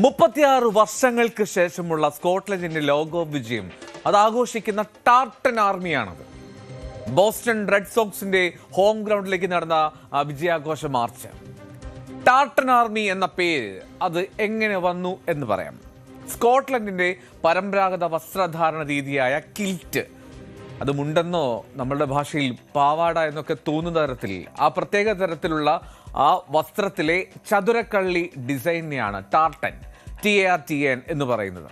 36 വർഷങ്ങൾക്ക് ശേഷമുള്ള സ്കോട്ട്ലൻഡിന്റെ ലോകോ വിജയം അത് ആഘോഷിക്കുന്ന ടാർട്ടൻ ആർമിയാണത്. ബോസ്റ്റൺ റെഡ് സോക്സിന്റെ ഹോം ഗ്രൗണ്ടിലേക്ക് നടന്ന വിജയാഘോഷ മാർച്ച്. ടാർട്ടൻ ആർമി എന്ന പേര് അത് എങ്ങനെ വന്നു എന്ന് പറയാം. സ്കോട്ട്ലൻഡിന്റെ പരമ്പരാഗത വസ്ത്രധാരണ രീതിയായ കിൽറ്റ്, അത് മുണ്ടെന്നോ നമ്മളുടെ ഭാഷയിൽ പാവാട എന്നൊക്കെ തോന്നുന്ന തരത്തിൽ ആ പ്രത്യേക തരത്തിലുള്ള ആ വസ്ത്രത്തിലെ ചതുരക്കള്ളി ഡിസൈനെയാണ് ടാർട്ടൻ, TARTN എന്ന് പറയുന്നത്.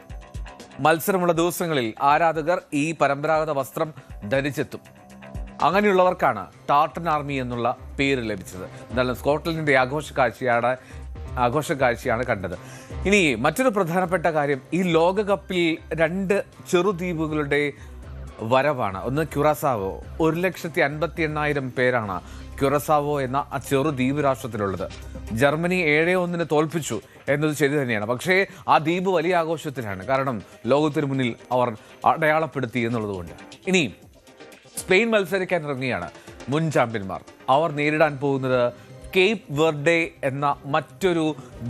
മത്സരമുള്ള ദിവസങ്ങളിൽ ആരാധകർ ഈ പരമ്പരാഗത വസ്ത്രം ധരിച്ചെത്തും. അങ്ങനെയുള്ളവർക്കാണ് ടാർട്ടൻ ആർമി എന്നുള്ള പേര് ലഭിച്ചത്. എന്നാലും സ്കോട്ട്ലൻഡിന്റെ ആഘോഷ കാഴ്ചയാണ് കണ്ടത്. ഇനി മറ്റൊരു പ്രധാനപ്പെട്ട കാര്യം, ഈ ലോകകപ്പിൽ 2 ചെറുദ്വീപുകളുടെ വരവാണ്. ഒന്ന് ക്യുറാസാവോ. 1,58,000 പേരാണ് ക്യുറസാവോ എന്ന ആ ചെറു ദ്വീപ് രാഷ്ട്രത്തിലുള്ളത്. ജർമ്മനി 7-1 തോൽപ്പിച്ചു എന്നത് ശരി തന്നെയാണ്. പക്ഷേ ആ ദ്വീപ് വലിയ ആഘോഷത്തിലാണ്. കാരണം ലോകത്തിന് മുന്നിൽ അവർ അടയാളപ്പെടുത്തി എന്നുള്ളതുകൊണ്ട്. ഇനി സ്പെയിൻ മത്സരിക്കാൻ ഇറങ്ങിയാണ് മുൻ ചാമ്പ്യന്മാർ. അവർ നേരിടാൻ പോകുന്നത് കേപ്പ് വെർഡെ എന്ന മറ്റൊരു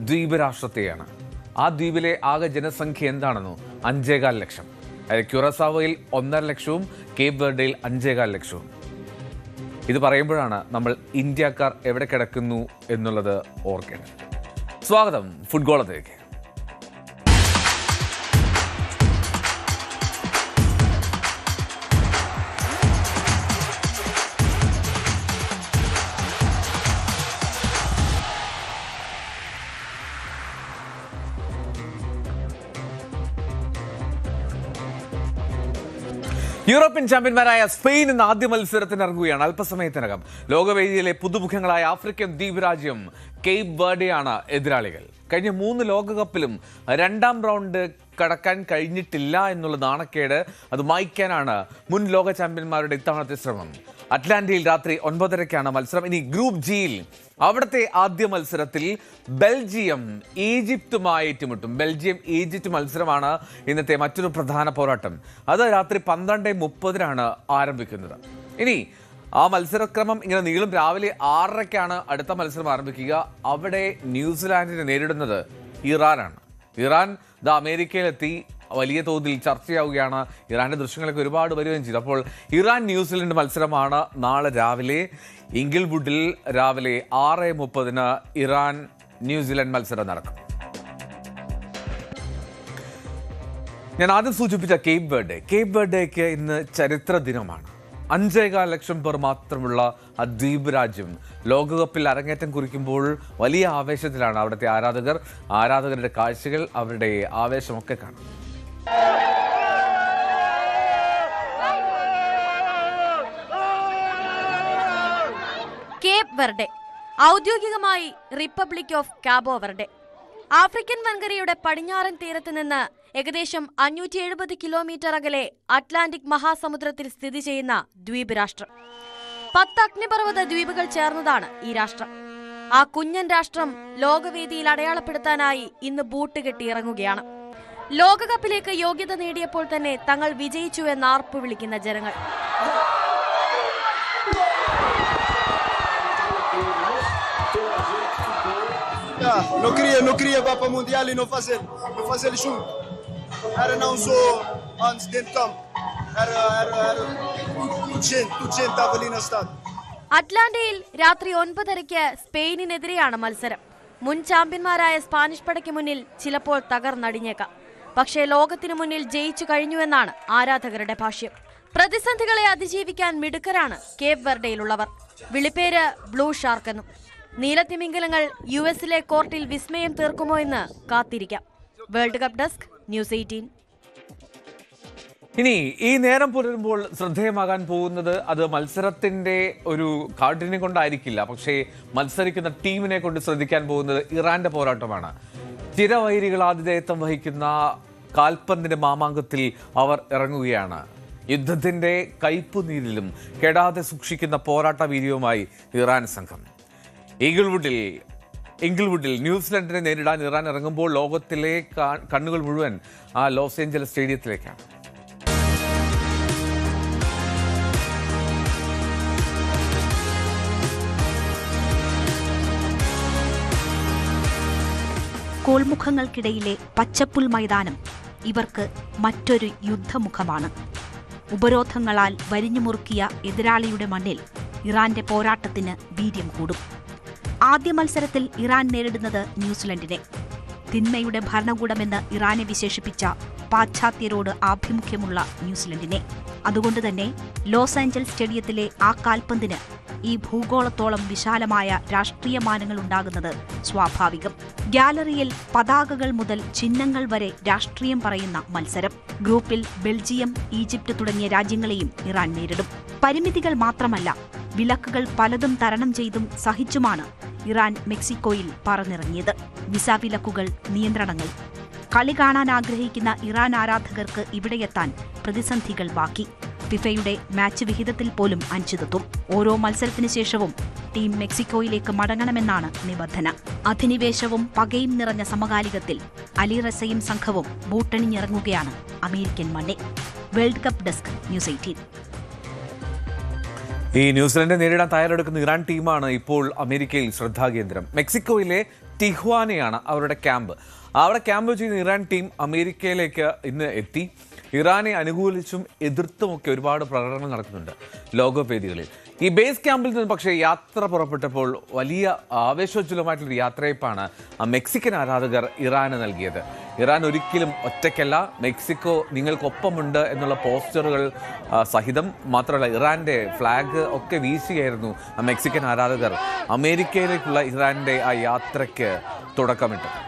ദ്വീപ് രാഷ്ട്രത്തെയാണ്. ആ ദ്വീപിലെ ആകെ ജനസംഖ്യ എന്താണെന്നോ 5.25 ലക്ഷം. ക്യുറസാവോയിൽ 1.5 ലക്ഷവും കേപ്പ് വെർഡയിൽ 5.25 ലക്ഷവും. ഇത് പറയുമ്പോഴാണ് നമ്മൾ ഇന്ത്യക്കാർ എവിടെ കിടക്കുന്നു എന്നുള്ളത് ഓർക്കേണ്ടത്. സ്വാഗതം ഫുട്ബോളത്തിലേക്ക്. യൂറോപ്യൻ ചാമ്പ്യന്മാരായ സ്പെയിൻ ഇന്ന് ആദ്യ മത്സരത്തിന് ഇറങ്ങുകയാണ്. അല്പസമയത്തിനകം ലോകവേദിയിലെ പുതുമുഖങ്ങളായ ആഫ്രിക്കൻ ദ്വീപ് രാജ്യം കേപ്പ് വെർഡെയാണ് എതിരാളികൾ. കഴിഞ്ഞ 3 ലോകകപ്പിലും 2ാം റൗണ്ട് കടക്കാൻ കഴിഞ്ഞിട്ടില്ല എന്നുള്ള നാണക്കേട് അത് മായ്ക്കാനാണ് മുൻ ലോക ചാമ്പ്യന്മാരുടെ ഇത്തവണത്തെ ശ്രമം. അറ്റ്ലാന്റയിൽ രാത്രി 9:30 മത്സരം. ഇനി ഗ്രൂപ്പ് ജിയിൽ അവിടുത്തെ ആദ്യ മത്സരത്തിൽ ബെൽജിയം ഈജിപ്തുമായി ഏറ്റുമുട്ടും. ബെൽജിയം ഈജിപ്ത് മത്സരമാണ് ഇന്നത്തെ മറ്റൊരു പ്രധാന പോരാട്ടം. അത് രാത്രി 12:30 ആരംഭിക്കുന്നത്. ഇനി ആ മത്സരക്രമം ഇങ്ങനെ നീളും. രാവിലെ 6:30 അടുത്ത മത്സരം ആരംഭിക്കുക. അവിടെ ന്യൂസിലാൻഡിനെ നേരിടുന്നത് ഇറാനാണ്. ഇറാൻ അമേരിക്കയിലെത്തി വലിയ തോതിൽ ചർച്ചയാവുകയാണ്. ഇറാന്റെ ദൃശ്യങ്ങളൊക്കെ ഒരുപാട് വരികയും ചെയ്തു. അപ്പോൾ ഇറാൻ ന്യൂസിലൻഡ് മത്സരമാണ് നാളെ രാവിലെ ഇംഗിൾവുഡിൽ. രാവിലെ 6:30 ഇറാൻ ന്യൂസിലൻഡ് മത്സരം നടക്കും. ഞാൻ ആദ്യം സൂചിപ്പിച്ച കേപ്പ് വെർഡേക്ക് ഇന്ന് ചരിത്ര ദിനമാണ്. 5.25 ലക്ഷം പേർ മാത്രമുള്ള ആ ദ്വീപ് രാജ്യം ലോകകപ്പിൽ അരങ്ങേറ്റം കുറിക്കുമ്പോൾ വലിയ ആവേശത്തിലാണ് അവിടുത്തെ ആരാധകരുടെ കാഴ്ചകൾ, അവരുടെ ആവേശമൊക്കെ കാണും. കേപ്പ് വെർഡെ, ഔദ്യോഗികമായി Republic of Cabo Verde, African വൻകരയുടെ പടിഞ്ഞാറൻ തീരത്ത് നിന്ന് ഏകദേശം 570 കിലോമീറ്റർ അകലെ അറ്റ്ലാന്റിക് മഹാസമുദ്രത്തിൽ സ്ഥിതി ചെയ്യുന്ന ദ്വീപ് രാഷ്ട്രം. 10 അഗ്നിപർവ്വത ദ്വീപുകൾ ചേർന്നതാണ് ഈ രാഷ്ട്രം. ആ കുഞ്ഞൻ രാഷ്ട്രം ലോകവേദിയിൽ അടയാളപ്പെടുത്താനായി ഇന്ന് ബൂട്ട് കെട്ടി ഇറങ്ങുകയാണ്. ലോകകപ്പിലേക്ക് യോഗ്യത നേടിയപ്പോൾ തന്നെ തങ്ങൾ വിജയിച്ചു എന്ന് ആർപ്പ് വിളിക്കുന്ന ജനങ്ങൾ. Não queria vá para o Mundial e não fazer junto. Era não só antes dentro do campo. Era tudo gente estava ali no estádio. അറ്റ്ലാന്റയിൽ രാത്രി 9:30 സ്പെയിനിനെതിരെയാണ് മത്സരം. മുൻ ചാമ്പ്യന്മാരായ സ്പാനിഷ് പടയ്ക്ക് മുന്നിൽ ചിലപ്പോൾ തകർന്നടിഞ്ഞേക്കാം. പക്ഷേ ലോകത്തിനു മുന്നിൽ ജയിച്ചു കഴിഞ്ഞുവെന്നാണ് ആരാധകരുടെ ഭാഷ്യം. പ്രതിസന്ധികളെ അതിജീവിക്കാൻ മിടുക്കരാണ് കേപ്പ് വെർഡെയിലുള്ളവർ. വിളിപ്പേര് ബ്ലൂ ഷാർക്ക് എന്നും. നീലത്തിമിംഗലങ്ങൾ US-ലെ കോർട്ടിൽ വിസ്മയം തീർക്കുമോ എന്ന് കാത്തിരിക്കാം. World cup desk, news 18. ഇനി ഈ നേരം പുലരുമ്പോൾ ശ്രദ്ധേയമാകാൻ പോകുന്നത് അത് മത്സരത്തിന്റെ ഒരു കാഠിന്യം കൊണ്ടായിരിക്കില്ല. പക്ഷേ മത്സരിക്കുന്ന ടീമിനെ കൊണ്ട് ശ്രദ്ധിക്കാൻ പോകുന്നത് ഇറാന്റെ പോരാട്ടമാണ്. ചിരവൈരികൾ ആതിഥേയത്വം വഹിക്കുന്ന കാൽപന്തിന്റെ മാമാങ്കത്തിൽ അവർ ഇറങ്ങുകയാണ്. യുദ്ധത്തിന്റെ കയ്പുനീരിലും കെടാതെ സൂക്ഷിക്കുന്ന പോരാട്ട വീര്യവുമായി ഇറാൻ സംഘം. ഇംഗിൾവുഡിൽ ന്യൂസിലൻഡിനെ നേരിടാൻ ഇറാൻ ഇറങ്ങുമ്പോൾ ലോകത്തിലെ കണ്ണുകൾ മുഴുവൻ ആ ലോസ് ഏഞ്ചലസ് സ്റ്റേഡിയത്തിലേക്കാണ്. പോൾമുഖങ്ങൾക്കിടയിലെ പച്ചപ്പുൽ മൈതാനം ഇവർക്ക് മറ്റൊരു യുദ്ധമുഖമാണ്. ഉപരോധങ്ങളാൽ വരിഞ്ഞുമുറുക്കിയ എതിരാളിയുടെ മണ്ണിൽ ഇറാന്റെ പോരാട്ടത്തിന് വീര്യം കൂടും. ആദ്യ മത്സരത്തിൽ ഇറാൻ നേരിടുന്നത് ന്യൂസിലൻഡിനെ. തിന്മയുടെ ഭരണകൂടമെന്ന് ഇറാനെ വിശേഷിപ്പിച്ച പാശ്ചാത്യരോട് ആഭിമുഖ്യമുള്ള ന്യൂസിലൻഡിനെ. അതുകൊണ്ടുതന്നെ ലോസ് ആഞ്ചൽസ് സ്റ്റേഡിയത്തിലെ ആ കാൽപന്തിന് ഈ ഭൂഗോളത്തോളം വിശാലമായ രാഷ്ട്രീയ മാനങ്ങൾ ഉണ്ടാകുന്നത് സ്വാഭാവികം. ഗാലറിയിൽ പതാകകൾ മുതൽ ചിഹ്നങ്ങൾ വരെ രാഷ്ട്രീയം പറയുന്ന മത്സരം. ഗ്രൂപ്പിൽ ബെൽജിയം, ഈജിപ്ത് തുടങ്ങിയ രാജ്യങ്ങളെയും ഇറാൻ നേരിടും. പരിമിതികൾ മാത്രമല്ല, വിലക്കുകൾ പലതും തരണം ചെയ്തും സഹിച്ചുമാണ് ഇറാൻ മെക്സിക്കോയിൽ പറന്നിറങ്ങിയത്. വിസ വിലക്കുകൾ, നിയന്ത്രണങ്ങൾ. കളി കാണാൻ ആഗ്രഹിക്കുന്ന ഇറാൻ ആരാധകർക്ക് ഇവിടെയെത്താൻ പ്രതിസന്ധികൾ ബാക്കി. ഫിഫയുടെ മാച്ച് വിഹിതത്തിൽ പോലും അനിശ്ചിതത്വം. ഓരോ മത്സരത്തിനു ശേഷവും ടീം മെക്സിക്കോയിലേക്ക് മടങ്ങണമെന്നാണ് നിബന്ധന. അധിനിവേശവും പകയും നിറഞ്ഞ സമകാലികത്തിൽ അലി റസയും സംഘവും ബൂട്ടണിഞ്ഞിറങ്ങുകയാണ് അമേരിക്കൻ മണ്ണിൽ. World cup desk, news 18. ഈ ന്യൂസിലൻഡിനെ നേരിടാൻ തയ്യാറെടുക്കുന്ന ഇറാൻ ടീമാണ് ഇപ്പോൾ അമേരിക്കയിൽ ശ്രദ്ധാകേന്ദ്രം. മെക്സിക്കോയിലെ ടിഹ്വാനയാണ് അവരുടെ ക്യാമ്പ്. അവിടെ ക്യാമ്പ് ചെയ്യുന്ന ഇറാൻ ടീം അമേരിക്കയിലേക്ക് ഇന്ന് എത്തി. ഇറാനെ അനുകൂലിച്ചും എതിർത്തുമൊക്കെ ഒരുപാട് പ്രകടനങ്ങൾ നടക്കുന്നുണ്ട് ലോകവേദികളിൽ. ഈ ബേസ് ക്യാമ്പിൽ നിന്ന് പക്ഷേ യാത്ര പുറപ്പെട്ടപ്പോൾ വലിയ ആവേശോജ്വലമായിട്ടുള്ളൊരു യാത്രയപ്പാണ് മെക്സിക്കൻ ആരാധകർ ഇറാന് നൽകിയത്. ഇറാൻ ഒരിക്കലും ഒറ്റയ്ക്കല്ല, മെക്സിക്കോ നിങ്ങൾക്കൊപ്പമുണ്ട് എന്നുള്ള പോസ്റ്ററുകൾ സഹിതം, മാത്രമല്ല ഇറാൻ്റെ ഫ്ലാഗ് ഒക്കെ വീശിയായിരുന്നു മെക്സിക്കൻ ആരാധകർ അമേരിക്കയിലേക്കുള്ള ഇറാൻ്റെ ആ യാത്രയ്ക്ക് തുടക്കമിട്ടത്.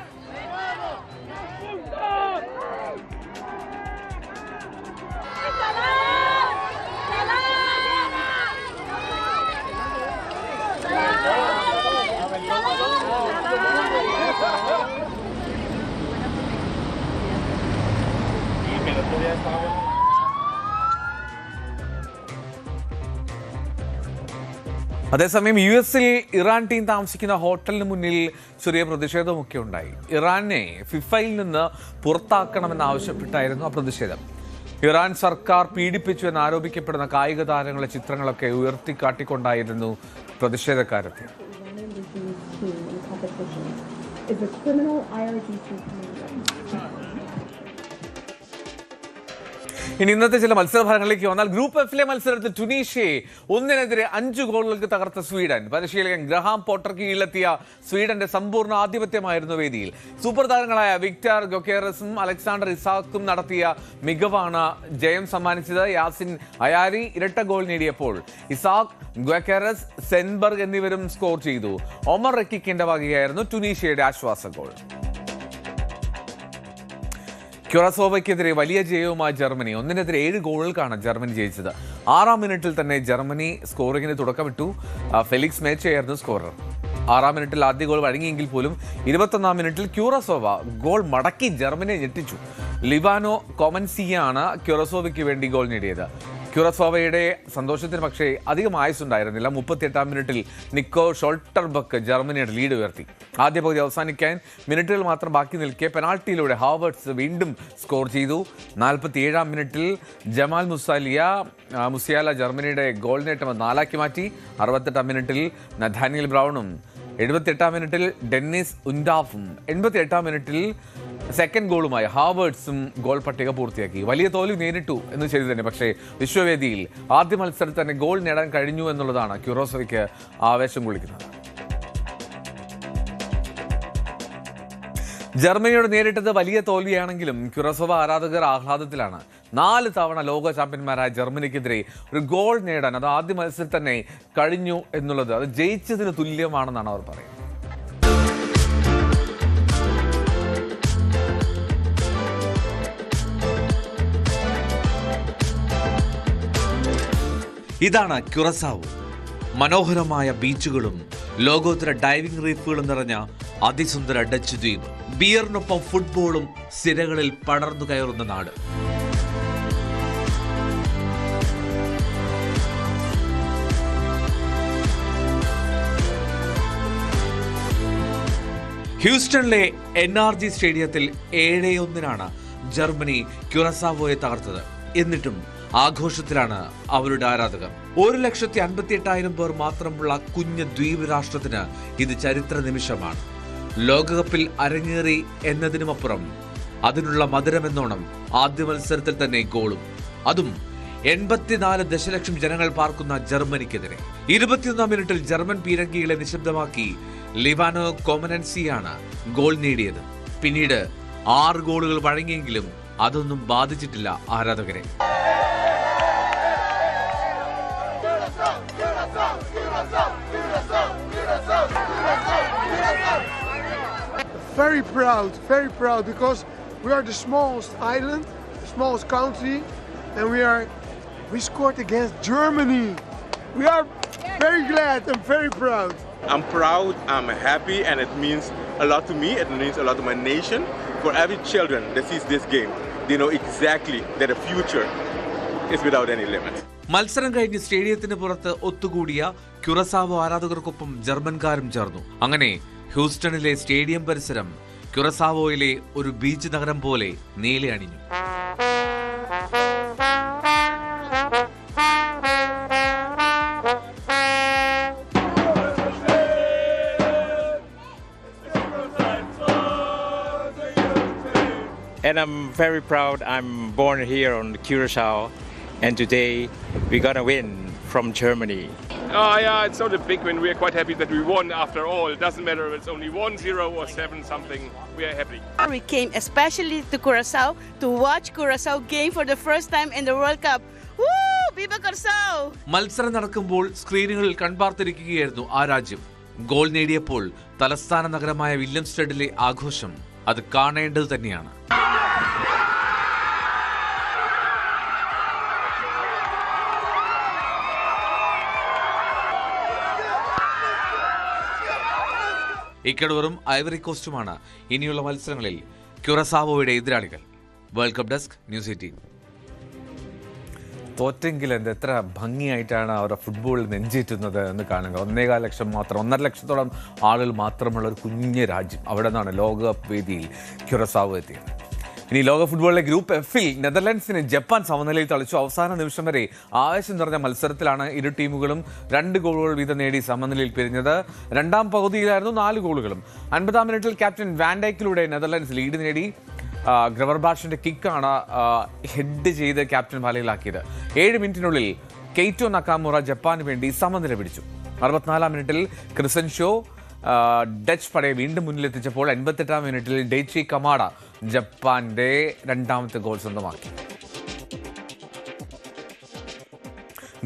അതേസമയം US-ൽ ഇറാൻ ടീം താമസിക്കുന്ന ഹോട്ടലിന് മുന്നിൽ ചെറിയ പ്രതിഷേധമൊക്കെ ഉണ്ടായി. ഇറാനെ ഫിഫയിൽ നിന്ന് പുറത്താക്കണമെന്നാവശ്യപ്പെട്ടായിരുന്നു ആ പ്രതിഷേധം. ഇറാൻ സർക്കാർ പീഡിപ്പിച്ചു എന്ന് ആരോപിക്കപ്പെടുന്ന കായിക താരങ്ങളുടെ ചിത്രങ്ങളൊക്കെ ഉയർത്തിക്കാട്ടിക്കൊണ്ടായിരുന്നു പ്രതിഷേധക്കാരെത്തി. ഇനി ഇന്നത്തെ ചില മത്സരഫലങ്ങളിലേക്ക് വന്നാൽ ഗ്രൂപ്പ് എഫിലെ മത്സരത്തിൽ ടുണീഷ്യയെ 1-5 ഗോളുകൾക്ക് തകർത്ത സ്വീഡൻ. പരിശീലകൻ ഗ്രഹാം പോട്ടർ കീഴിലെത്തിയ സ്വീഡന്റെ സമ്പൂർണ്ണ ആധിപത്യമായിരുന്നു വേദിയിൽ. സൂപ്പർ താരങ്ങളായ വിക്ടർ ഗൊക്കേറസും അലക്സാണ്ടർ ഇസാക്കും നടത്തിയ മികവാണ് ജയം സമ്മാനിച്ചത്. യാസിൻ അയാരി ഇരട്ട ഗോൾ നേടിയപ്പോൾ ഇസാക്ക്, ഗൊക്കേറസ്, സെൻബർഗ് എന്നിവരും സ്കോർ ചെയ്തു. ഒമർ റക്കിക്കിന്റെ വകയായിരുന്നു ടുണീഷ്യയുടെ ആശ്വാസ ഗോൾ. ക്യുറാസോവയ്ക്കെതിരെ വലിയ ജയവുമായി ജർമ്മനി. 1-7 ഗോളുകൾക്കാണ് ജർമ്മനി ജയിച്ചത്. 6-ാം മിനിറ്റിൽ തന്നെ ജർമ്മനി സ്കോറിങ്ങിന് തുടക്കമിട്ടു. Felix മേച്ചയായിരുന്നു scorer. 6-ാം മിനിറ്റിൽ ആദ്യ ഗോൾ വഴങ്ങിയെങ്കിൽ പോലും 21-ാം മിനിറ്റിൽ ക്യുറാസോവ ഗോൾ മടക്കി ജർമ്മനിയെ ഞെട്ടിച്ചു. ലിവാനോ കൊമൻസിയാണ് ക്യുറാസോവയ്ക്ക് വേണ്ടി ഗോൾ നേടിയത്. ക്യുറാസോവയുടെ സന്തോഷത്തിന് പക്ഷേ അധികം ആയുസ്സുണ്ടായിരുന്നില്ല. 38-ാം മിനിറ്റിൽ നിക്കോ ഷോൾട്ടർബക്ക് ജർമ്മനിയുടെ ലീഡ് ഉയർത്തി. ആദ്യ പകുതി അവസാനിക്കാൻ മിനിറ്റുകൾ മാത്രം ബാക്കി നിൽക്കെ പെനാൾട്ടിയിലൂടെ ഹാവേർട്സ് വീണ്ടും സ്കോർ ചെയ്തു. 47-ാം മിനിറ്റിൽ ജമാൽ മുസിയാല ജർമ്മനിയുടെ ഗോൾ നേട്ടം 4 മാറ്റി. 68-ാം മിനിറ്റിൽ നഥാനിയൽ ബ്രൗണും 78-ാം മിനിറ്റിൽ ഡെന്നിസ് ഉൻഡാഫും 88-ാം മിനിറ്റിൽ സെക്കൻഡ് ഗോളുമായി ഹാവേർട്സും ഗോൾ പട്ടിക പൂർത്തിയാക്കി. വലിയ തോൽവി നേരിട്ടു എന്ന് ശരി തന്നെ, പക്ഷേ വിശ്വവേദിയിൽ ആദ്യ മത്സരത്തിൽ തന്നെ ഗോൾ നേടാൻ കഴിഞ്ഞു എന്നുള്ളതാണ് ക്യുറാസോവയ്ക്ക് ആവേശം കൊള്ളിക്കുന്നത്. ജർമ്മനിയോട് നേരിട്ടത് വലിയ തോൽവിയാണെങ്കിലും ക്യുറാസോവ ആരാധകർ ആഹ്ലാദത്തിലാണ്. 4 തവണ ലോക ചാമ്പ്യന്മാരായ ജർമ്മനിക്കെതിരെ ഒരു ഗോൾ നേടാൻ അത് ആദ്യ മത്സരത്തിൽ തന്നെ കഴിഞ്ഞു എന്നുള്ളത് അത് ജയിച്ചതിന് തുല്യമാണെന്നാണ് അവർ പറയുന്നത്. ഇതാണ് ക്യുറസാവോ. മനോഹരമായ ബീച്ചുകളും ലോകോത്തര ഡൈവിംഗ് റീഫുകളും നിറഞ്ഞ അതിസുന്ദര ഡച്ച് ദ്വീപ്. ബിയറിനൊപ്പം ഫുട്ബോളും സിരകളിൽ പടർന്നു കയറുന്ന നാട്. ഹ്യൂസ്റ്റണിലെ NRG സ്റ്റേഡിയത്തിൽ 7-1 ജർമ്മനി ക്യുറസാവോയെ തകർത്തത്. എന്നിട്ടും ആഘോഷത്തിലാണ് അവരുടെ ആരാധകർ. 1,58,000 പേർ മാത്രമുള്ള കുഞ്ഞ് ദ്വീപ് രാഷ്ട്രത്തിന് ഇത് ചരിത്ര നിമിഷമാണ്. ലോകകപ്പിൽ അരങ്ങേറി എന്നതിനുമപ്പുറം അതിനുള്ള മധുരമെന്നോണം ആദ്യ മത്സരത്തിൽ തന്നെ ഗോളും, അതും 84 ദശലക്ഷം ജനങ്ങൾ പാർക്കുന്ന ജർമ്മനിക്കെതിരെ. 21 മിനിറ്റിൽ ജർമ്മൻ പീരങ്കികളെ നിശബ്ദമാക്കി ലിവാനോ കൊമനൻസിയാണ് ഗോൾ നേടിയത്. പിന്നീട് 6 ഗോളുകൾ വഴങ്ങിയെങ്കിലും അതൊന്നും ബാധിച്ചിട്ടില്ല ആരാധകരെ. Very proud because we are the smallest island, the smallest country, and we scored against Germany. We are very glad and very proud. I'm proud, I'm happy, and it means a lot to me. It means a lot to my nation. For every children that sees this game, they know exactly that the future is without any limits. മത്സരം കഴിഞ്ഞ് സ്റ്റേഡിയത്തിന് പുറത്ത് ഒത്തുകൂടിയ Curaçao ആരാധകർക്കൊപ്പം ജർമ്മൻകാരും ചേർന്നു. അങ്ങനെ ഹ്യൂസ്റ്റണിലെ stadium പരിസരം ക്യുറസാവോയിലെ ഒരു beach നഗരം പോലെ നീല അണിഞ്ഞു. And I'm very proud. I'm born here on Curacao, and today we're gonna win from Germany. Oh yeah, it's not a big win. We are quite happy that we won after all. It doesn't matter if it's only 1-0 or 7 something. We are happy. We came especially to Curacao to watch Curacao game for the first time in the World Cup. Woo! Viva Curacao! മത്സരം നടക്കുമ്പോൾ സ്ക്രീനുകളിൽ കൺപാർത്തിരിക്കുകയായിരുന്നു ആ രാജ്യം. Goal നേടിയപ്പോൾ തലസ്ഥാന നഗരമായ വില്യംസ്റ്റഡിലെ ആഘോഷം അത് കാണേണ്ടത് തന്നെയാണ്. ഇക്വഡോറും ഐവറി കോസ്റ്റുമാണ് ഇനിയുള്ള മത്സരങ്ങളിൽ ക്യുറസാവോയുടെ എതിരാളികൾ. World cup desk, news 18. തോറ്റെങ്കിൽ എത്ര ഭംഗിയായിട്ടാണ് അവരുടെ ഫുട്ബോൾ നെഞ്ചേറ്റുന്നത് എന്ന് കാണുക. 1.25 ലക്ഷം മാത്രം, 1.5 ലക്ഷത്തോളം ആളുകൾ മാത്രമുള്ള ഒരു കുഞ്ഞു രാജ്യം, അവിടെ നിന്നാണ് ലോകകപ്പ് വേദിയിൽ ക്യുറസാവോ എത്തിയത്. ഇനി ലോക ഫുട്ബോളിലെ ഗ്രൂപ്പ് എഫിൽ നെതർലൻഡ്സിനെ ജപ്പാൻ സമനിലയിൽ തളിച്ചു. അവസാന നിമിഷം വരെ ആവേശം നിറഞ്ഞ മത്സരത്തിലാണ് ഇരു ടീമുകളും 2 ഗോളുകൾ വീതം നേടി സമനിലയിൽ പിരിഞ്ഞത്. രണ്ടാം പകുതിയിലായിരുന്നു 4 ഗോളുകളും. 50-ാം മിനിറ്റിൽ ക്യാപ്റ്റൻ വാൻഡൈക്കിലൂടെ നെതർലൻഡ്സ് ലീഡ് നേടി. ഗ്രവർബാഷിന്റെ കിക്കാണ് ഹെഡ് ചെയ്ത് ക്യാപ്റ്റൻ വലയിലാക്കിയത്. 7 മിനിറ്റിനുള്ളിൽ കെയ്റ്റോ നക്കാമുറ ജപ്പാന് വേണ്ടി സമനില പിടിച്ചു. 64-ാം മിനിറ്റിൽ ക്രിസൻഷോ ഡച്ച് പടയെ വീണ്ടും മുന്നിലെത്തിച്ചപ്പോൾ 88-ാം മിനിറ്റിൽ ഡെയ്ച്ചി കമാഡ ജപ്പാന്റെ 2ാമത്തെ ഗോൾ സ്വന്തമാക്കി.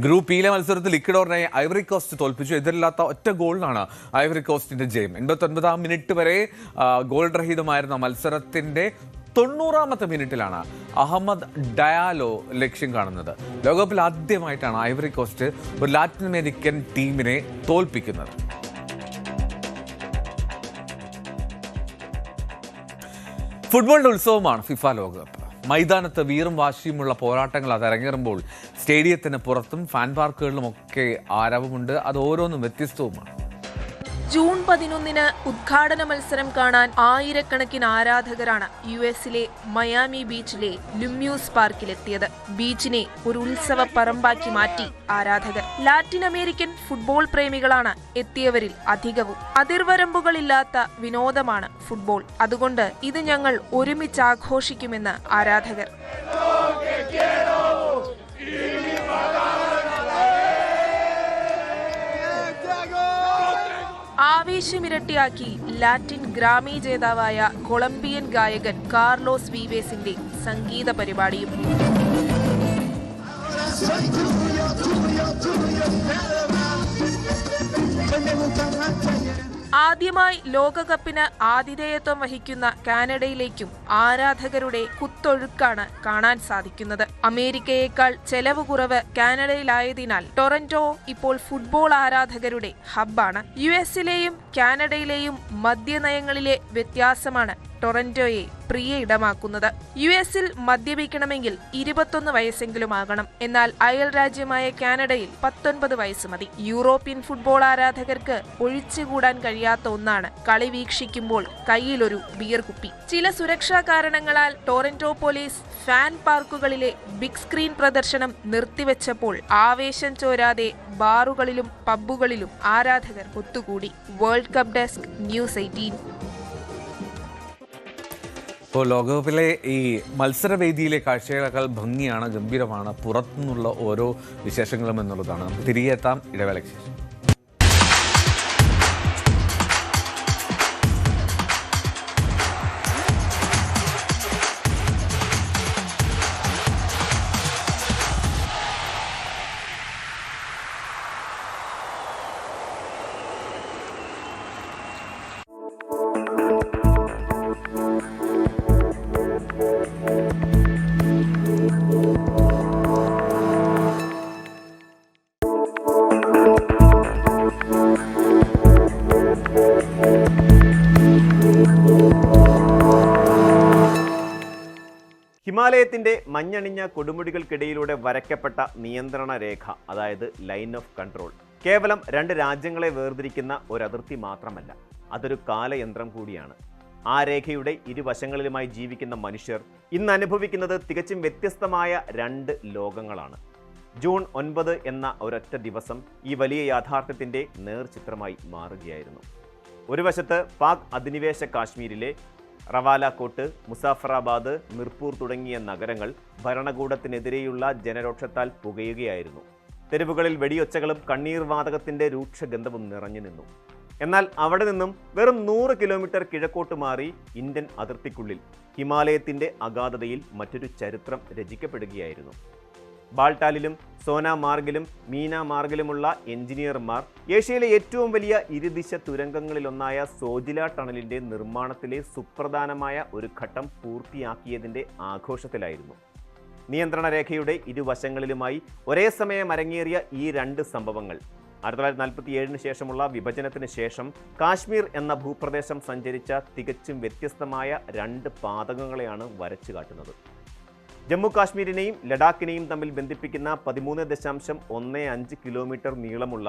ഗ്രൂപ്പ് ഇയിലെ മത്സരത്തിൽ ഇക്വഡോറിനെ ഐവറി കോസ്റ്റ് തോൽപ്പിച്ചു. എതിരില്ലാത്ത ഒറ്റ ഗോളിനാണ് ഐവറി കോസ്റ്റിന്റെ ജയം. 89-ാം മിനിറ്റ് വരെ ഗോൾ രഹിതമായിരുന്ന മത്സരത്തിന്റെ 90-ാമത്തെ മിനിറ്റിലാണ് അഹമ്മദ് ഡയാലോ ലക്ഷ്യം കാണുന്നത്. ലോകകപ്പിൽ ആദ്യമായിട്ടാണ് ഐവറി കോസ്റ്റ് ഒരു ലാറ്റിൻ അമേരിക്കൻ ടീമിനെ തോൽപ്പിക്കുന്നത്. ഫുട്ബോളിന്റെ ഉത്സവമാണ് ഫിഫ ലോകകപ്പ്. മൈതാനത്ത് വീറും വാശിയുമുള്ള പോരാട്ടങ്ങൾ അത് അരങ്ങേറുമ്പോൾ സ്റ്റേഡിയത്തിന് പുറത്തും ഫാൻ പാർക്കുകളിലുമൊക്കെ ആരവമുണ്ട്. അത് ഓരോന്നും വ്യത്യസ്തവുമാണ്. ജൂൺ 11-ന് ഉദ്ഘാടന മത്സരം കാണാൻ ആയിരക്കണക്കിന് ആരാധകരാണ് യുഎസിലെ മയാമി ബീച്ചിലെ ലുമ്യൂസ് പാർക്കിലെത്തിയത്. ബീച്ചിനെ ഒരു ഉത്സവ പറമ്പാക്കി മാറ്റി ആരാധകർ. ലാറ്റിൻ അമേരിക്കൻ ഫുട്ബോൾ പ്രേമികളാണ് എത്തിയവരിൽ അധികവും. അതിർവരമ്പുകളില്ലാത്ത വിനോദമാണ് ഫുട്ബോൾ. അതുകൊണ്ട് ഇത് ഞങ്ങൾ ഒരുമിച്ച് ആഘോഷിക്കുമെന്ന് ആരാധകർ. ആവേശമിരട്ടിയാക്കി ലാറ്റിൻ ഗ്രാമി ജേതാവായ കൊളംബിയൻ ഗായകൻ കാർലോസ് വീവേസിന്റെ സംഗീത പരിപാടിയും. ആദ്യമായി ലോകകപ്പിന് ആതിഥേയത്വം വഹിക്കുന്ന കാനഡയിലേക്കും ആരാധകരുടെ കുത്തൊഴുക്കാണ് കാണാൻ സാധിക്കുന്നത്. അമേരിക്കയേക്കാൾ ചെലവ് കുറവ് കാനഡയിലായതിനാൽ ടൊറന്റോ ഇപ്പോൾ ഫുട്ബോൾ ആരാധകരുടെ ഹബ്ബാണ്. യുഎസിലെയും കാനഡയിലെയും മദ്യനയങ്ങളിലെ വ്യത്യാസമാണ് ടൊറന്റോയെ പ്രിയ ഇടമാക്കുന്നത്. യുഎസിൽ മദ്യപിക്കണമെങ്കിൽ 21 വയസ്സെങ്കിലും ആകണം. എന്നാൽ അയൽ രാജ്യമായ കാനഡയിൽ 19 വയസ്സ് മതി. യൂറോപ്യൻ ഫുട്ബോൾ ആരാധകർക്ക് ഒഴിച്ചുകൂടാൻ കഴിയാത്ത ഒന്നാണ് കളി വീക്ഷിക്കുമ്പോൾ കയ്യിലൊരു ബിയർ കുപ്പി. ചില സുരക്ഷാ കാരണങ്ങളാൽ ടൊറന്റോ പോലീസ് ഫാൻ പാർക്കുകളിലെ ബിഗ് സ്ക്രീൻ പ്രദർശനം നിർത്തിവെച്ചപ്പോൾ ആവേശം ചോരാതെ ബാറുകളിലും പബ്ബുകളിലും ആരാധകർ ഒത്തുകൂടി. World cup desk, news 18. ഇപ്പോൾ ലോകകപ്പിലെ ഈ മത്സരവേദിയിലെ കാഴ്ചകളേക്കാൾ ഭംഗിയാണ്, ഗംഭീരമാണ് പുറത്തുനിന്നുള്ള ഓരോ വിശേഷങ്ങളും എന്നുള്ളതാണ്. നമുക്ക് തിരികെ എത്താം ഇടവേളയ്ക്ക് ശേഷം. ഹിമാലയത്തിന്റെ മഞ്ഞണിഞ്ഞ കൊടുമുടികൾക്കിടയിലൂടെ വരയ്ക്കപ്പെട്ട നിയന്ത്രണ രേഖ, അതായത് ലൈൻ ഓഫ് കൺട്രോൾ, കേവലം 2 രാജ്യങ്ങളെ വേർതിരിക്കുന്ന ഒരു അതിർത്തി മാത്രമല്ല, അതൊരു കാലയന്ത്രം കൂടിയാണ്. ആ രേഖയുടെ ഇരുവശങ്ങളിലുമായി ജീവിക്കുന്ന മനുഷ്യർ ഇന്ന് അനുഭവിക്കുന്നത് തികച്ചും വ്യത്യസ്തമായ 2 ലോകങ്ങളാണ്. ജൂൺ 9 എന്ന ഒരൊറ്റ ദിവസം ഈ വലിയ യാഥാർത്ഥ്യത്തിന്റെ നേർചിത്രമായി മാറുകയായിരുന്നു. ഒരു വശത്ത് പാക് അധിനിവേശ കാശ്മീരിലെ റവാലക്കോട്ട്, മുസാഫറാബാദ്, മിർപൂർ തുടങ്ങിയ നഗരങ്ങൾ ഭരണകൂടത്തിനെതിരെയുള്ള ജനരോക്ഷത്താൽ പുകയുകയായിരുന്നു. തെരുവുകളിൽ വെടിയൊച്ചകളും കണ്ണീർ വാതകത്തിന്റെ രൂക്ഷഗന്ധവും നിറഞ്ഞു നിന്നു. എന്നാൽ അവിടെ നിന്നും വെറും 100 കിലോമീറ്റർ കിഴക്കോട്ട് മാറി ഇന്ത്യൻ അതിർത്തിക്കുള്ളിൽ ഹിമാലയത്തിന്റെ അഗാധതയിൽ മറ്റൊരു ചരിത്രം രചിക്കപ്പെടുകയായിരുന്നു. ബാൾട്ടാലിലും സോനാമാർഗിലും മീനാമാർഗിലുമുള്ള എഞ്ചിനീയർമാർ ഏഷ്യയിലെ ഏറ്റവും വലിയ ഇരുദിശ തുരങ്കങ്ങളിലൊന്നായ സോജില ടണലിന്റെ നിർമ്മാണത്തിലെ സുപ്രധാനമായ ഒരു ഘട്ടം പൂർത്തിയാക്കിയതിന്റെ ആഘോഷത്തിലായിരുന്നു. നിയന്ത്രണ രേഖയുടെ ഇരുവശങ്ങളിലുമായി ഒരേ സമയം അരങ്ങേറിയ ഈ 2 സംഭവങ്ങൾ 1947 ശേഷമുള്ള വിഭജനത്തിന് ശേഷം കാശ്മീർ എന്ന ഭൂപ്രദേശം സഞ്ചരിച്ച തികച്ചും വ്യത്യസ്തമായ 2 പാതകങ്ങളെയാണ് വരച്ചു കാട്ടുന്നത്. ജമ്മു കാശ്മീരിനെയും ലഡാക്കിനെയും തമ്മിൽ ബന്ധിപ്പിക്കുന്ന 13.15 കിലോമീറ്റർ നീളമുള്ള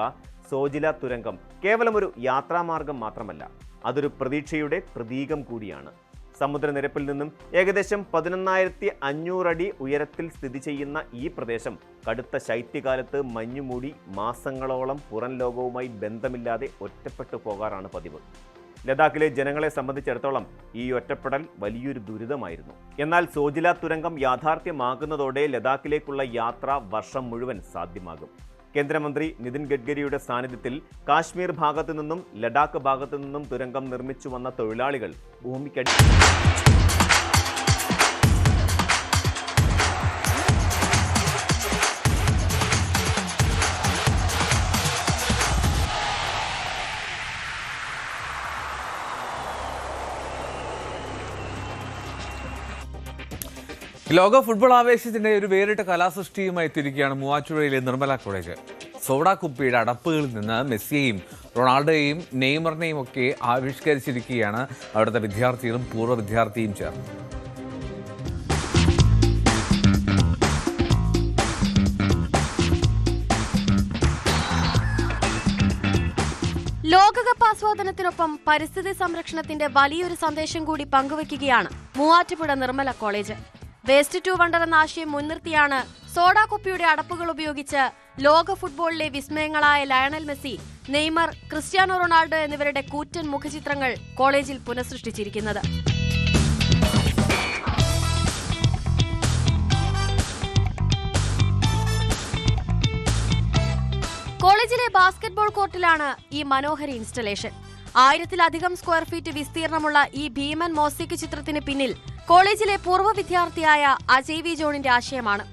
സോജില തുരങ്കം കേവലം ഒരു യാത്രാമാർഗം മാത്രമല്ല, അതൊരു പ്രതീക്ഷയുടെ പ്രതീകം കൂടിയാണ്. സമുദ്രനിരപ്പിൽ നിന്നും ഏകദേശം 11,500 അടി ഉയരത്തിൽ സ്ഥിതി ചെയ്യുന്ന ഈ പ്രദേശം കടുത്ത ശൈത്യകാലത്ത് മഞ്ഞുമൂടി മാസങ്ങളോളം പുറം ലോകവുമായി ബന്ധമില്ലാതെ ഒറ്റപ്പെട്ടു പോകാറാണ് പതിവ്. ലഡാക്കിലെ ജനങ്ങളെ സംബന്ധിച്ചിടത്തോളം ഈ ഒറ്റപ്പെടൽ വലിയൊരു ദുരിതമായിരുന്നു. എന്നാൽ സോജില തുരങ്കം യാഥാർത്ഥ്യമാകുന്നതോടെ ലഡാക്കിലേക്കുള്ള യാത്ര വർഷം മുഴുവൻ സാധ്യമാകും. കേന്ദ്രമന്ത്രി നിതിൻ ഗഡ്കരിയുടെ സാന്നിധ്യത്തിൽ കാശ്മീർ ഭാഗത്തു നിന്നും ലഡാക്ക് ഭാഗത്തു നിന്നും തുരങ്കം നിർമ്മിച്ചു വന്ന തൊഴിലാളികൾ ഭൂമിക്കടി ലോക ഫുട്ബോൾ ആവേശത്തിന്റെ ഒരു വേറിട്ട കലാസൃഷ്ടിയുമായി തിരിക്കുകയാണ് മൂവാറ്റുപുഴയിലെ നിർമ്മല കോളേജ്. സോഡ കുപ്പിയുടെ അടപ്പുകളിൽ നിന്ന് മെസ്സിയെയും റൊണാൾഡോയെയും നെയ്മറിനെയും ഒക്കെ ആവിഷ്കരിച്ചിരിക്കുകയാണ് അവിടുത്തെ വിദ്യാർത്ഥികളും പൂർവ്വ വിദ്യാർത്ഥിയും ചേർന്ന്. ലോകകപ്പ് ആസ്വാദനത്തിനൊപ്പം പരിസ്ഥിതി സംരക്ഷണത്തിന്റെ വലിയൊരു സന്ദേശം കൂടി പങ്കുവയ്ക്കുകയാണ് Muvattupuzha Nirmala college. Waste to wonder എന്ന ആശയം മുൻനിർത്തിയാണ് സോഡ കുപ്പിയുടെ അടപ്പുകൾ ഉപയോഗിച്ച് ലോക ഫുട്ബോളിലെ വിസ്മയങ്ങളായ Lionel Messi, Neymar, Cristiano Ronaldo എന്നിവരുടെ കൂറ്റൻ മുഖചിത്രങ്ങൾ കോളേജിൽ പുനഃസൃഷ്ടിച്ചിരിക്കുന്നത്. കോളേജിലെ ബാസ്കറ്റ്ബോൾ കോർട്ടിലാണ് ഈ മനോഹര ഇൻസ്റ്റലേഷൻ. 1000-ലധികം സ്ക്വയർ ഫീറ്റ് വിസ്തീർണമുള്ള ഈ ഭീമൻ മോസൈക്ക് ചിത്രത്തിന് പിന്നിൽ കോളേജിലെ പൂർവ്വ വിദ്യാർത്ഥിയായ അജയ് വി ജോണിന്റെ ആശയമാണ്.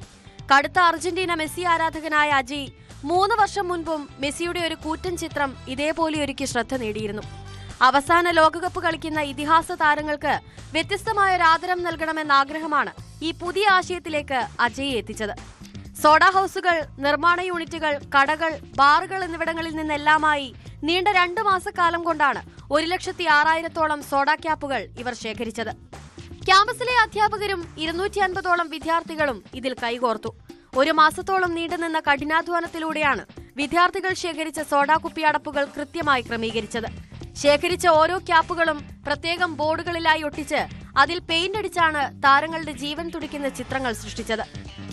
കടുത്ത അർജന്റീന മെസ്സി ആരാധകനായ അജയ് 3 വർഷം മുൻപും മെസ്സിയുടെ ഒരു കൂറ്റൻ ചിത്രം ഇതേപോലെ ഒരുക്കി ശ്രദ്ധ നേടിയിരുന്നു. അവസാന ലോകകപ്പ് കളിക്കുന്ന ഇതിഹാസ താരങ്ങൾക്ക് വ്യത്യസ്തമായ ഒരു ആദരം നൽകണമെന്ന ആഗ്രഹമാണ് ഈ പുതിയ ആശയത്തിലേക്ക് അജയ് എത്തിച്ചത്. സോഡ ഹൌസുകൾ, നിർമ്മാണ യൂണിറ്റുകൾ, കടകൾ, ബാറുകൾ എന്നിവിടങ്ങളിൽ നിന്നെല്ലാമായി നീണ്ട 2 മാസക്കാലം കൊണ്ടാണ് 1,06,000-ഓളം സോഡ ക്യാപ്പുകൾ ഇവർ ശേഖരിച്ചത്. ക്യാമ്പസിലെ അധ്യാപകരും 250-ഓളം വിദ്യാർത്ഥികളും ഇതിൽ കൈകോർത്തു. 1 മാസത്തോളം നീണ്ടുനിന്ന കഠിനാധ്വാനത്തിലൂടെയാണ് വിദ്യാർത്ഥികൾ ശേഖരിച്ച സോഡാ കുപ്പി അടപ്പുകൾ കൃത്യമായി ക്രമീകരിച്ചത്. ശേഖരിച്ച ഓരോ ക്യാപ്പുകളും പ്രത്യേകം ബോർഡുകളിലായി ഒട്ടിച്ച് അതിൽ പെയിന്റ് അടിച്ചാണ് താരങ്ങളുടെ ജീവൻ തുടിക്കുന്ന ചിത്രങ്ങൾ സൃഷ്ടിച്ചത്.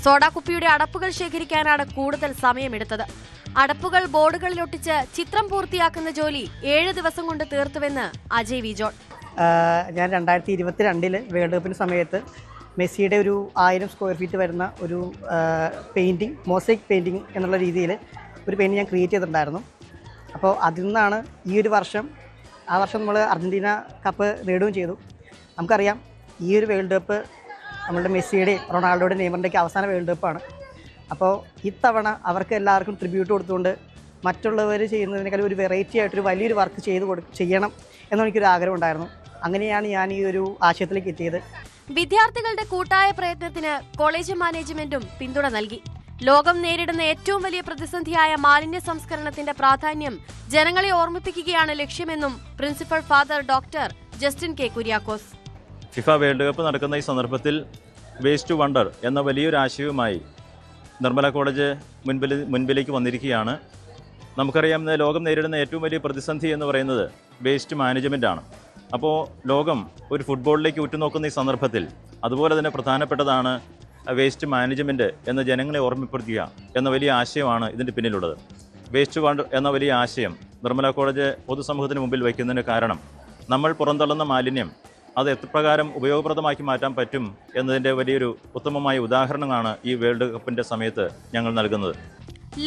സോഡാ കുപ്പിയുടെ അടപ്പുകൾ ശേഖരിക്കാനാണ് കൂടുതൽ സമയമെടുത്തത്. അടപ്പുകൾ ബോർഡുകളിൽ ഒട്ടിച്ച് ചിത്രം പൂർത്തിയാക്കുന്ന ജോലി 7 ദിവസം കൊണ്ട് തീർത്തുവെന്ന് അജയ് വി ജോൺ. ഞാൻ 2022 വേൾഡ് കപ്പിന് സമയത്ത് മെസ്സിയുടെ ഒരു 1000 സ്ക്വയർ ഫീറ്റ് വരുന്ന ഒരു പെയിൻറ്റിങ്, മോസൈക്ക് പെയിൻറ്റിങ് എന്നുള്ള രീതിയിൽ ഒരു പെയിൻറ്റിങ് ഞാൻ ക്രിയേറ്റ് ചെയ്തിട്ടുണ്ടായിരുന്നു. അപ്പോൾ അതിൽ നിന്നാണ് ഈ ഒരു വർഷം, ആ വർഷം നമ്മൾ അർജൻറ്റീന കപ്പ് നേടുകയും ചെയ്തു. നമുക്കറിയാം ഈ ഒരു വേൾഡ് കപ്പ് നമ്മളുടെ മെസ്സിയുടെയും റൊണാൾഡോയുടെയും നെയ്മറിൻ്റെയൊക്കെ അവസാന വേൾഡ് കപ്പാണ്. അപ്പോൾ ഇത്തവണ അവർക്ക് എല്ലാവർക്കും ട്രിബ്യൂട്ട് കൊടുത്തുകൊണ്ട് മറ്റുള്ളവർ ചെയ്യുന്നതിനേക്കാൾ ഒരു വെറൈറ്റി ആയിട്ടൊരു വലിയൊരു വർക്ക് ചെയ്യണം എന്നെനിക്കൊരു ആഗ്രഹം ഉണ്ടായിരുന്നു. അങ്ങനെയാണ് ഞാൻ ഈ ഒരു ആശയത്തിലേക്ക് എത്തിയത്. വിദ്യാർത്ഥികളുടെ കൂട്ടായ പ്രയത്നത്തിന് കോളേജ് മാനേജ്മെന്റും പിന്തുണ നൽകി. ലോകം നേരിടുന്ന ഏറ്റവും വലിയ പ്രതിസന്ധിയായ മാലിന്യ സംസ്കരണത്തിന്റെ പ്രാധാന്യം ജനങ്ങളെ ഓർമ്മിപ്പിക്കുകയാണ് ലക്ഷ്യമെന്നും principal father doctor Justin K Kuriakose. FIFA world cup നടക്കുന്ന ഈ സന്ദർഭത്തിൽ വേസ്റ്റ് ടു വണ്ടർ എന്ന വലിയൊരു ആശയവുമായി നിർമ്മല കോളേജ് മുൻപിലേക്ക് വന്നിരിക്കുകയാണ്. നമുക്കറിയാം, ലോകം നേരിടുന്ന ഏറ്റവും വലിയ പ്രതിസന്ധി എന്ന് പറയുന്നത് വേസ്റ്റ് മാനേജ്മെൻറ്റാണ്. അപ്പോൾ ലോകം ഒരു ഫുട്ബോളിലേക്ക് ഉറ്റുനോക്കുന്ന ഈ സന്ദർഭത്തിൽ അതുപോലെ തന്നെ പ്രധാനപ്പെട്ടതാണ് വേസ്റ്റ് മാനേജ്മെൻറ്റ് എന്ന ജനങ്ങളെ ഓർമ്മപ്പെടുത്തുക എന്ന വലിയ ആശയമാണ് ഇതിൻ്റെ പിന്നിലുള്ളത്. വേസ്റ്റ് വണ്ടർ എന്ന വലിയ ആശയം നിർമ്മല കോളേജ് പൊതുസമൂഹത്തിന് മുമ്പിൽ വയ്ക്കുന്നതിന് കാരണം നമ്മൾ പുറന്തള്ളുന്ന മാലിന്യം അത് എത്രപ്രകാരം ഉപയോഗപ്രദമാക്കി മാറ്റാൻ പറ്റും എന്നതിൻ്റെ വലിയൊരു ഉത്തമമായ ഉദാഹരണമാണ് ഈ വേൾഡ് കപ്പിൻ്റെ സമയത്ത് ഞങ്ങൾ നൽകുന്നത്.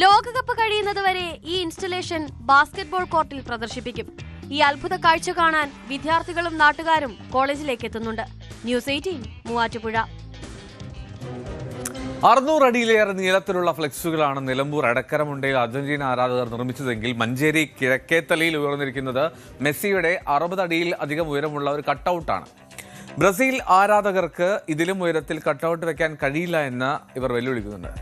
ലോകകപ്പ് കഴിയുന്നതുവരെ ഈ ഇൻസ്റ്റലേഷൻ ബാസ്കറ്റ്ബോൾ കോർട്ടിൽ പ്രദർശിപ്പിക്കും. ഈ അത്ഭുത കാഴ്ച കാണാൻ വിദ്യാർത്ഥികളും നാട്ടുകാരും കോളേജിലേക്ക് എത്തുന്നുണ്ട്. ന്യൂസ് 18 മൂവാറ്റുപുഴ. 600 അടിയിലേറെ നീളത്തിലുള്ള ഫ്ലെക്സുകളാണ് നിലമ്പൂർ എടക്കരമുണ്ടയിൽ അർജന്റീന ആരാധകർ നിർമ്മിച്ചതെങ്കിൽ മഞ്ചേരി കിഴക്കേത്തലയിൽ ഉയർന്നിരിക്കുന്നത് മെസ്സിയുടെ 60 അടിയിൽ അധികം ഉയരമുള്ള ഒരു കട്ടൗട്ടാണ്. ബ്രസീൽ ആരാധകർക്ക് ഇതിലും ഉയരത്തിൽ കട്ടൗട്ട് വെക്കാൻ കഴിയില്ല എന്ന് ഇവർ വെല്ലുവിളിക്കുന്നുണ്ട്.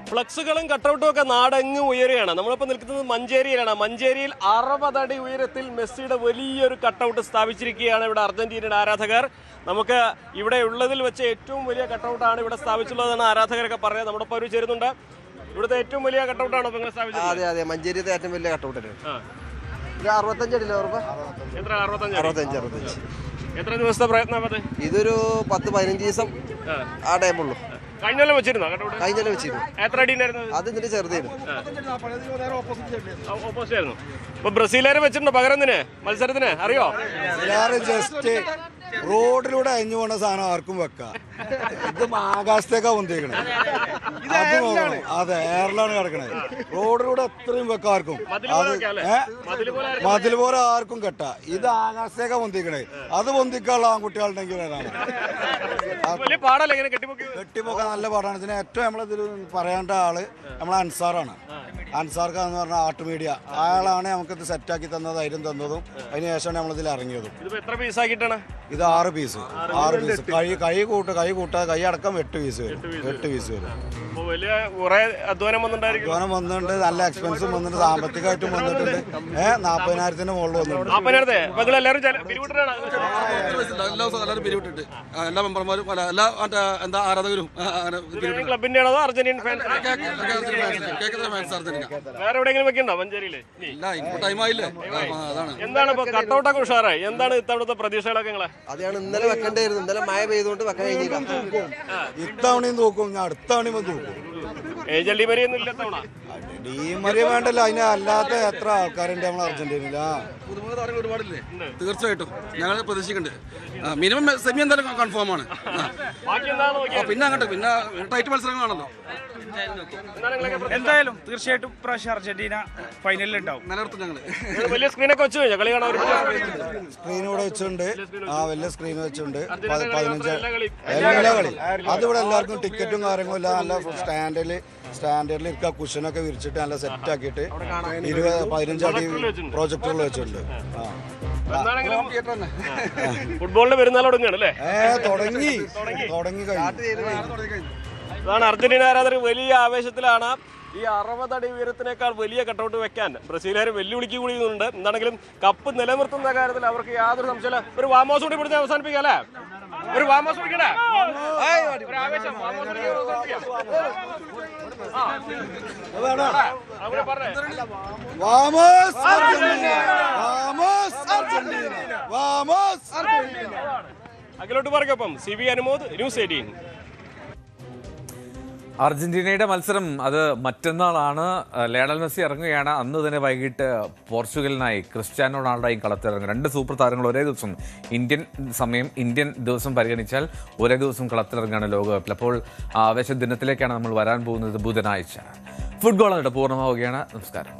ഫ്ലക്സുകളും കട്ടൗട്ടും ഒക്കെ നാടെങ്ങും ഉയരുകയാണ്. നമ്മളിപ്പോൾ നിൽക്കുന്നത് മഞ്ചേരിയിലാണ്. മഞ്ചേരിയിൽ 60 അടി ഉയരത്തിൽ മെസ്സിയുടെ വലിയൊരു കട്ടൗട്ട് സ്ഥാപിച്ചിരിക്കുകയാണ് ഇവിടെ അർജന്റീനയുടെ ആരാധകർ. നമുക്ക് ഇവിടെ ഉള്ളതിൽ വെച്ച് ഏറ്റവും വലിയ കട്ടൗട്ടാണ് ഇവിടെ സ്ഥാപിച്ചുള്ളതെന്ന് ആരാധകരൊക്കെ പറയാം. നമ്മുടെ ഇപ്പോൾ ചേരുന്നുണ്ട്. ഇവിടുത്തെ ഏറ്റവും വലിയ കട്ടൗട്ടാണോ നിങ്ങൾ സ്ഥാപിച്ചത്? അതെ അതെ, മഞ്ചേരിയത്തെ ഏറ്റവും വലിയ കട്ടൗട്ടാണ്. 65 അടിയില്ല ഉറപ്പ്? എത്ര? 65. എത്ര ദിവസത്തെ പ്രയത്നം? ഇതൊരു 10-15 ദിവസം ആ ടൈമുള്ളൂ. കഴിഞ്ഞ കൊല്ലം വെച്ചിരുന്നോ കട്ടൗട്ട്? കഴിഞ്ഞ കൊല്ലം വെച്ചിരുന്നു. എത്ര അടി ഉണ്ടായിരുന്നു? അത് ഇതിന്റെ ചെറുതായിരുന്നു. ഓപ്പോസിറ്റ് ആയിരുന്നു. ഇപ്പൊ ബ്രസീലുകാരെ വെച്ചിട്ടുണ്ടോ പകരത്തിന് മത്സരത്തിന്? അറിയോ? ജസ്റ്റ് റോഡിലൂടെ അയഞ്ഞു പോണ സാധനം ആർക്കും വെക്കാം. ഇത് ആകാശത്തേക്കാ പൊന്തിക്കണേ. അത് നോക്കണം. അതെ, എയറിലാണ് കിടക്കണത്. റോഡിലൂടെ എത്രയും വെക്കാം ആർക്കും. മതിൽ പോലെ ആർക്കും കെട്ടാ. ഇത് ആകാശത്തേക്കാ പൊന്തിക്കണേ. അത് പൊന്തിക്കാനുള്ള ആൺകുട്ടികളുണ്ടെങ്കിൽ കെട്ടിപ്പൊക്കാൻ നല്ല പാടാണ്. ഇതിന് ഏറ്റവും നമ്മളിതിൽ പറയേണ്ട ആള് നമ്മളെ അൻസാറാണ്. അൻസാർക്ക് എന്ന് പറഞ്ഞ ആർട്ട് മീഡിയ, അയാളാണ് നമുക്കിത് സെറ്റാക്കി തന്നത്, ധൈര്യം തന്നതും. അതിനുശേഷമാണ് നമ്മളിതിൽ ഇറങ്ങിയതും. ഇത് 6 പീസ്. കൈ കൂട്ടാതെ കൈ അടക്കം 8 പീസ് വരും. 8 പീസ് വരും. അധ്വാനം വന്നിട്ടുണ്ട്, നല്ല എക്സ്പെൻസും വന്നിട്ടുണ്ട്, സാമ്പത്തികമായിട്ടും വന്നിട്ടുണ്ട്. 40,000-ന് മുകളിൽ വന്നിട്ടുണ്ട്. എല്ലാ മെമ്പർമാരും എല്ലാ ആരാധകരും ക്ലബിന്റെ ആണോ അർജന്റീൻ ഫാൻസ്? വേറെ എവിടെയെങ്കിലും വെക്കണ്ടോ മഞ്ചേരിയില്? എന്താണ് ഇപ്പൊ കട്ടൗട്ടൊക്കെ ഉഷാറായി? എന്താണ് ഇത്തവണത്തെ പ്രതീക്ഷകളൊക്കെ നിങ്ങളെ? അതാണ് ഇന്നലെ വെക്കേണ്ടായിരുന്നു. ഇന്നലെ മഴ പെയ്തുകൊണ്ട് വെക്കാൻ കഴിഞ്ഞില്ല. ഇത്തവണയും തൂക്കും, ഞാൻ അടുത്ത തവണയും തൂക്കും. ഏജന്റി മരിയൊന്നും ഇല്ല തവണ. ഡീമറി വേണ്ടല്ലോ, അതിന് അല്ലാത്ത എത്ര ആൾക്കാരുണ്ട് നമ്മളെ അർജന്റീനയില? പുതുമുഖ താരങ്ങൾ ഒരുപാടില്ലേ? തീർച്ചയായിട്ടും ഞങ്ങൾ പ്രതീക്ഷിക്കുന്നുണ്ട്. മിനിമം സെമി എന്തായാലും കൺഫേം ആണ്. പിന്നെ അങ്ങോട്ട് പിന്നെ ടൈറ്റ് മത്സരങ്ങളാണല്ലോ. എന്തായാലും തീർച്ചയായിട്ടും പ്രാവശ്യം അർജന്റീന ഫൈനലിൽ ഉണ്ടാവും. നിലനിർത്തും ഞങ്ങൾ. വലിയ സ്ക്രീനൊക്കെ വെച്ച് കഴിഞ്ഞാൽ കളി കാണാൻ സ്ക്രീൻ ഇവിടെ വെച്ചിട്ടുണ്ട്. വലിയ സ്ക്രീൻ വെച്ചിട്ടുണ്ട്. 15 എല്ലാ കളി. അതിവിടെ എല്ലാവർക്കും ടിക്കറ്റും കാര്യങ്ങളും എല്ലാം നല്ല സ്റ്റാൻഡേർഡിൽ ഇരിക്കുക. കുഷനൊക്കെ വിരിച്ചിട്ട് നല്ല സെറ്റ് ആക്കിയിട്ട് 15 അടി പ്രോജക്ടുകൾ വെച്ചിട്ടുണ്ട്. ഫുട്ബോളിന് വരുന്നാൾ തുടങ്ങുകയാണല്ലേ? തുടങ്ങി അതാണ് അർജന്റീന ആരാധകർ വലിയ ആവേശത്തിലാണ്. ഈ 60 അടി ഉയരത്തിനേക്കാൾ വലിയ കട്ടൗട്ട് വെക്കാൻ ബ്രസീലുകാർ വെല്ലുവിളിക്ക് കൂടിയുന്നുണ്ട്. എന്താണെങ്കിലും കപ്പ് നിലനിർത്തുന്ന കാര്യത്തിൽ അവർക്ക് യാതൊരു സംശയമില്ല. ഒരു വാമോസ് കൂടി പിടിച്ച് അവസാനിപ്പിക്കാം അല്ലേ? ഒരു വാമോസ് പിടിക്കണേ. അഖിലോട്ട് പറയൊപ്പം CB അനുമോദ്, ന്യൂസ് 18. അർജന്റീനയുടെ മത്സരം അത് മറ്റന്നാളാണ്. ലയണൽ മെസ്സി ഇറങ്ങുകയാണ്. അന്ന് തന്നെ വൈകിട്ട് പോർച്ചുഗലിനായി ക്രിസ്ത്യാനോ റൊണാൾഡോയും കളത്തിലിറങ്ങും. 2 സൂപ്പർ താരങ്ങൾ ഒരേ ദിവസം, ഇന്ത്യൻ ദിവസം പരിഗണിച്ചാൽ ഒരേ ദിവസം കളത്തിലിറങ്ങുകയാണ് ലോകകപ്പിൽ. അപ്പോൾ ആവേശ ദിനത്തിലേക്കാണ് നമ്മൾ വരാൻ പോകുന്നത്. ബുധനാഴ്ച ഫുട്ബോൾ പൂർണ്ണമാവുകയാണ്. നമസ്കാരം.